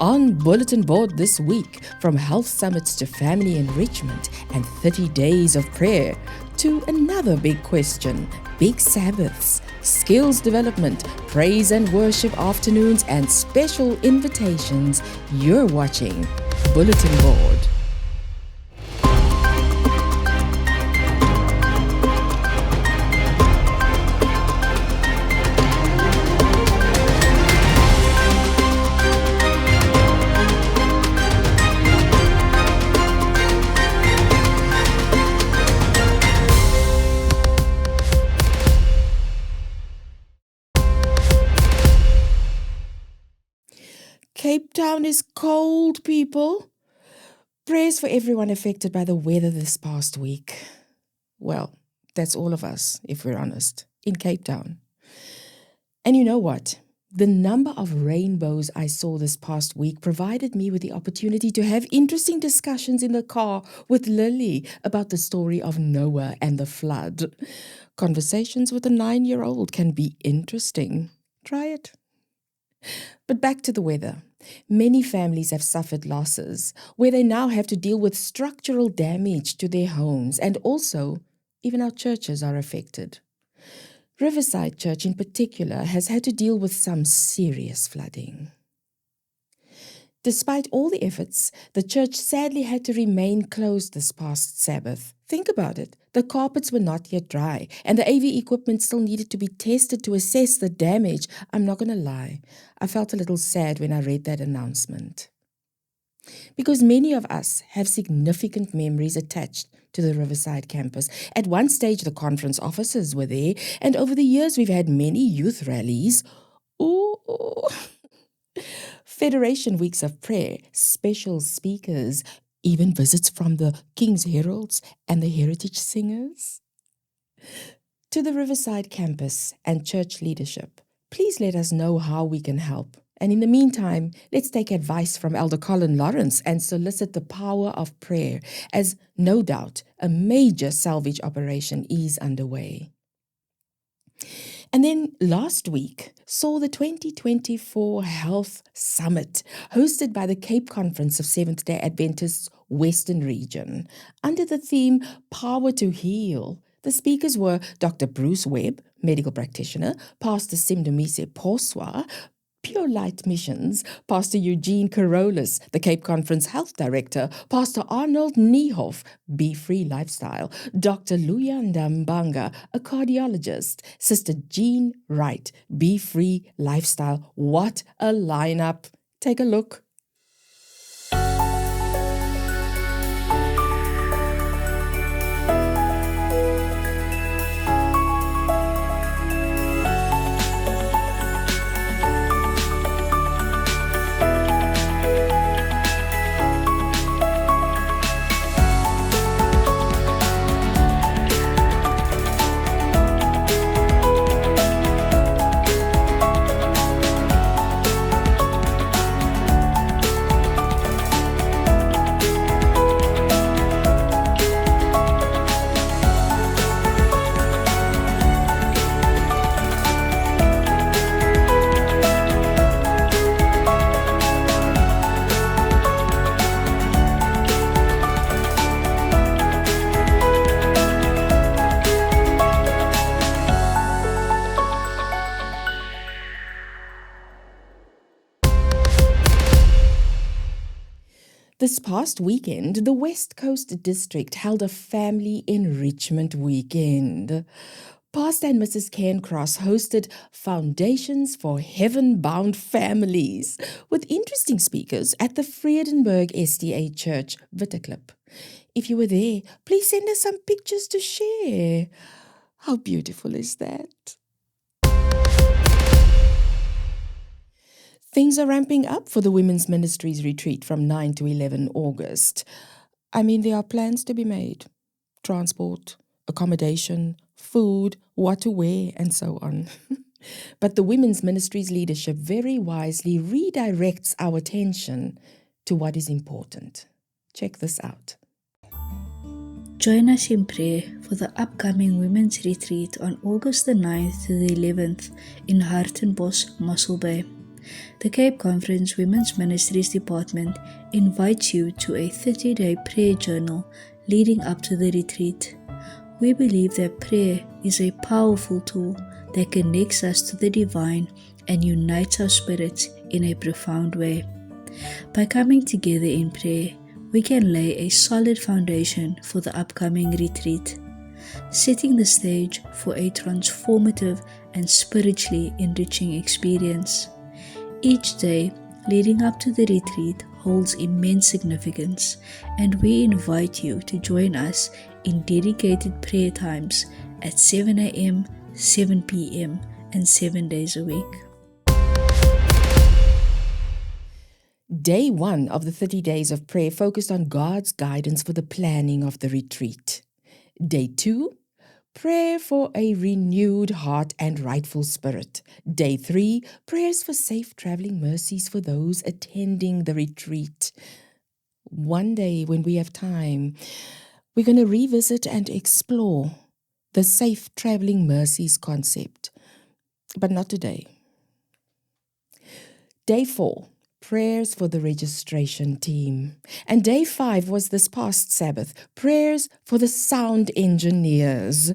On Bulletin Board this week, from health summits to family enrichment and 30 days of prayer, to another big question, big Sabbaths, skills development, praise and worship afternoons, and special invitations, you're watching Bulletin Board. Cape Town is cold, people. Prayers for everyone affected by the weather this past week. Well, that's all of us, if we're honest, in Cape Town. And you know what? The number of rainbows I saw this past week provided me with the opportunity to have interesting discussions in the car with Lily about the story of Noah and the flood. Conversations with a 9-year-old can be interesting. Try it. But back to the weather. Many families have suffered losses where they now have to deal with structural damage to their homes, and also even our churches are affected. Riverside Church in particular has had to deal with some serious flooding. Despite all the efforts, the church sadly had to remain closed this past Sabbath. Think about it. The carpets were not yet dry, and the AV equipment still needed to be tested to assess the damage. I'm not going to lie, I felt a little sad when I read that announcement. Because many of us have significant memories attached to the Riverside campus. At one stage, the conference officers were there, and over the years, we've had many youth rallies. Ooh. Federation Weeks of Prayer, special speakers, even visits from the King's Heralds and the Heritage Singers. To the Riverside campus and church leadership, please let us know how we can help. And in the meantime, let's take advice from Elder Colin Lawrence and solicit the power of prayer, as no doubt a major salvage operation is underway. And then last week saw the 2024 Health Summit, hosted by the Cape Conference of Seventh-day Adventists Western Region, under the theme Power to Heal. The speakers were Dr. Bruce Webb, medical practitioner, Pastor Simdomise Poswa, Pure Light Missions, Pastor Eugene Carolus, the Cape Conference Health Director, Pastor Arnold Niehoff, Be Free Lifestyle, Dr. Luyanda Mbanga, a cardiologist, Sister Jean Wright, Be Free Lifestyle. What a lineup! Take a look. This past weekend, the West Coast District held a family enrichment weekend. Pastor and Mrs. Cairncross hosted Foundations for Heaven-Bound Families with interesting speakers at the Vredenburg SDA Church, Witteklip. If you were there, please send us some pictures to share. How beautiful is that? Things are ramping up for the Women's Ministries Retreat from 9 to 11 August. There are plans to be made. Transport, accommodation, food, what to wear, and so on. But the Women's Ministries leadership very wisely redirects our attention to what is important. Check this out. Join us in prayer for the upcoming Women's Retreat on August the 9th to the 11th in Hartenbos, Mossel Bay. The Cape Conference Women's Ministries Department invites you to a 30-day prayer journal leading up to the retreat. We believe that prayer is a powerful tool that connects us to the divine and unites our spirits in a profound way. By coming together in prayer, we can lay a solid foundation for the upcoming retreat, setting the stage for a transformative and spiritually enriching experience. Each day leading up to the retreat holds immense significance, and we invite you to join us in dedicated prayer times at 7 a.m., 7 p.m., and 7 days a week. Day 1 of the 30 days of prayer focused on God's guidance for the planning of the retreat. Day 2, prayer for a renewed heart and rightful spirit. Day 3, prayers for safe traveling mercies for those attending the retreat. One day when we have time, we're going to revisit and explore the safe traveling mercies concept, but not today. Day 4, prayers for the registration team. And day 5 was this past Sabbath, prayers for the sound engineers.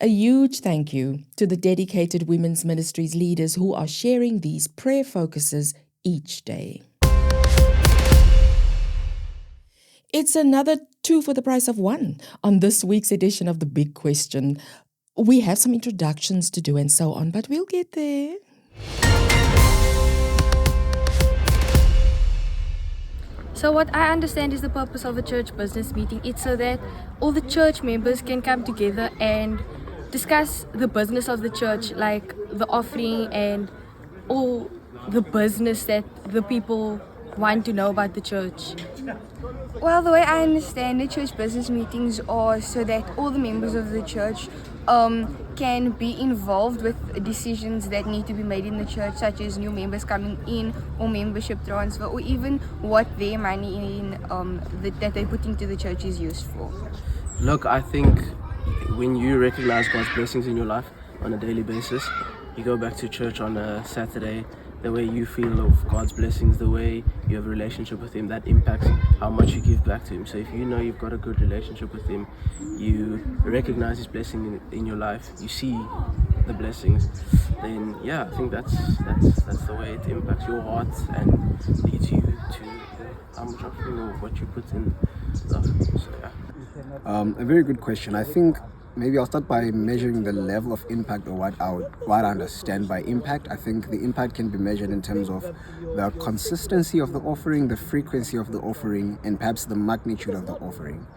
A huge thank you to the dedicated women's ministries leaders who are sharing these prayer focuses each day. It's another 2 for the price of 1 on this week's edition of The Big Question. We have some introductions to do and so on, but we'll get there. So what I understand is the purpose of a church business meeting. It's so that all the church members can come together and discuss the business of the church, like the offering and all the business that the people want to know about the church. Well, the way I understand it, church business meetings are so that all the members of the church can be involved with decisions that need to be made in the church, such as new members coming in or membership transfer, or even what their money that they put into the church is used for. Look, I think when you recognize God's blessings in your life on a daily basis, you go back to church on a Saturday, the way you feel of God's blessings, the way you have a relationship with Him, that impacts how much you give back to Him. So if you know you've got a good relationship with Him, you recognize His blessing in your life, you see the blessings, then yeah, I think that's the way it impacts your heart and leads you to how much offering or what you put in stuff. So yeah. A very good question. I think maybe I'll start by measuring the level of impact, or what I understand by impact. I think the impact can be measured in terms of the consistency of the offering, the frequency of the offering, and perhaps the magnitude of the offering.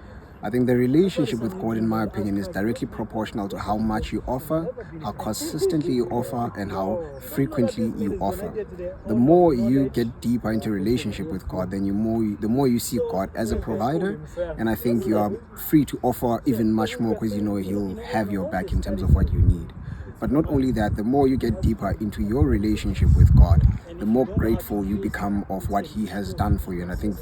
I think the relationship with God, in my opinion, is directly proportional to how much you offer, how consistently you offer, and how frequently you offer. The more you get deeper into relationship with God, then the more you see God as a provider, and I think you are free to offer even much more because you know He'll have your back in terms of what you need. But not only that, the more you get deeper into your relationship with God, the more grateful you become of what He has done for you. And I think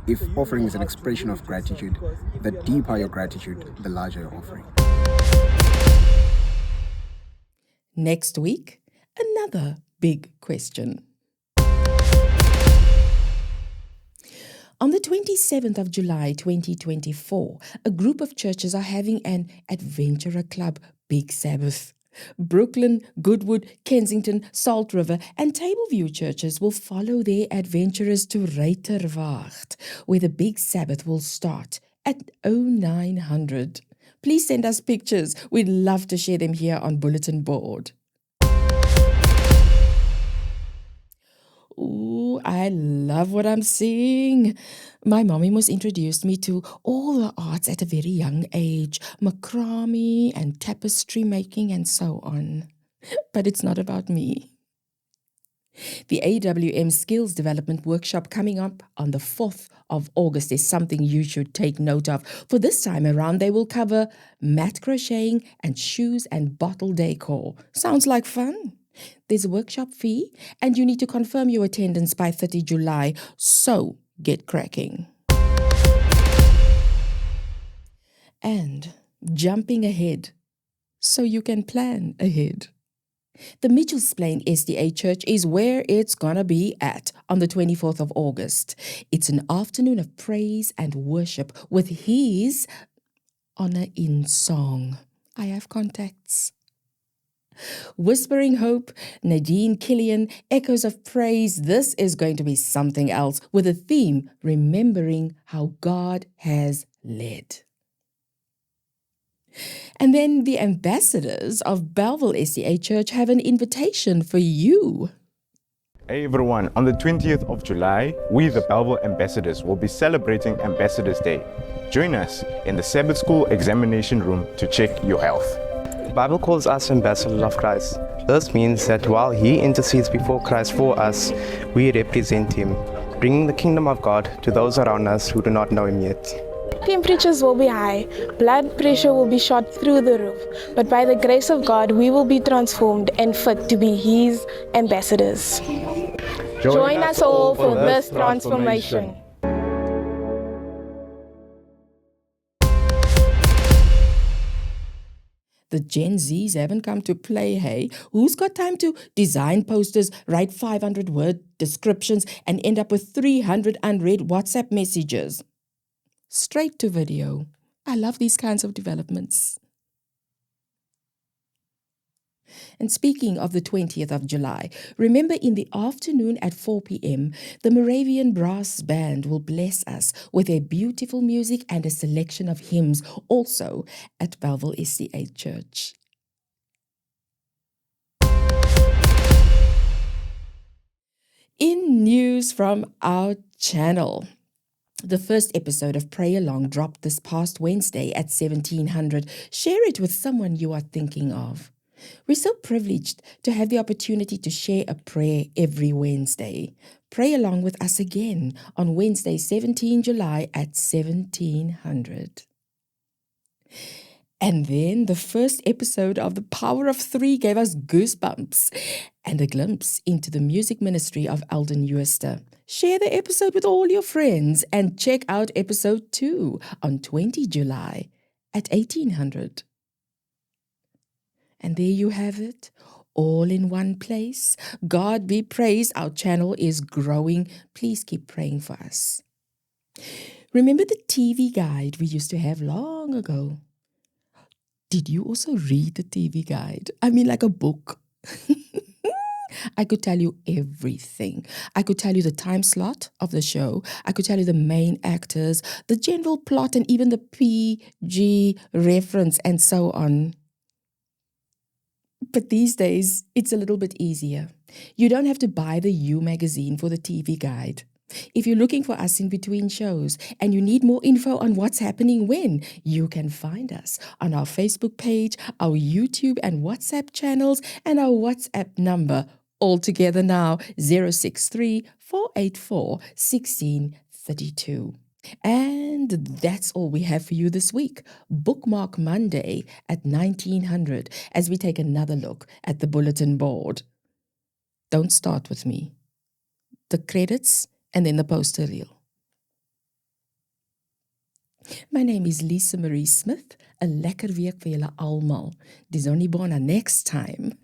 if offering is an expression of gratitude, the deeper your gratitude, the larger your offering. Next week, another big question. On the 27th of July 2024, a group of churches are having an Adventurer Club Big Sabbath. Brooklyn, Goodwood, Kensington, Salt River and Tableview churches will follow their adventurers to Ruiterwacht, where the Big Sabbath will start at 0900. Please send us pictures. We'd love to share them here on Bulletin Board. Ooh, I love what I'm seeing. My mommy must introduced me to all the arts at a very young age, macrame and tapestry making and so on. But it's not about me. The AWM Skills Development Workshop coming up on the 4th of August is something you should take note of. For this time around, they will cover mat crocheting and shoes and bottle decor. Sounds like fun. There's a workshop fee, and you need to confirm your attendance by 30 July, so get cracking. And jumping ahead, so you can plan ahead. The Mitchells Plain SDA Church is where it's gonna be at on the 24th of August. It's an afternoon of praise and worship with His honor in song. I have contacts. Whispering Hope, Nadine Killian, Echoes of Praise. This is going to be something else with a theme, remembering how God has led. And then the ambassadors of Belleville SDA Church have an invitation for you. Hey everyone, on the 20th of July, we the Belleville Ambassadors will be celebrating Ambassadors Day. Join us in the Sabbath School examination room to check your health. The Bible calls us ambassadors of Christ. This means that while He intercedes before Christ for us, we represent Him, bringing the kingdom of God to those around us who do not know Him yet. Temperatures will be high, blood pressure will be shot through the roof, but by the grace of God, we will be transformed and fit to be His ambassadors. Join us all for this transformation. The Gen Zs haven't come to play, hey? Who's got time to design posters, write 500-word descriptions, and end up with 300 unread WhatsApp messages? Straight to video. I love these kinds of developments. And speaking of the 20th of July, remember in the afternoon at 4 p.m., the Moravian Brass Band will bless us with their beautiful music and a selection of hymns, also at Belleville SDA Church. In news from our channel, the first episode of Pray Along dropped this past Wednesday at 1700. Share it with someone you are thinking of. We're so privileged to have the opportunity to share a prayer every Wednesday. Pray along with us again on Wednesday, 17 July at 1700. And then the first episode of The Power of Three gave us goosebumps and a glimpse into the music ministry of Alden Ewerster. Share the episode with all your friends and check out episode 2 on 20 July at 1800. And there you have it, all in one place. God be praised, our channel is growing. Please keep praying for us. Remember the TV guide we used to have long ago? Did you also read the TV guide? I mean, like a book. I could tell you everything. I could tell you the time slot of the show. I could tell you the main actors, the general plot, and even the PG reference and so on. But these days, it's a little bit easier. You don't have to buy the You magazine for the TV guide. If you're looking for us in between shows and you need more info on what's happening when, you can find us on our Facebook page, our YouTube and WhatsApp channels, and our WhatsApp number, all together now, 063 484 1632. And that's all we have for you this week. Bookmark Monday at 1900 as we take another look at the bulletin board. Don't start with me. The credits and then the poster reel. My name is Lisa Marie Smith. 'n Lekker week vir julle almal. Dis only born next time.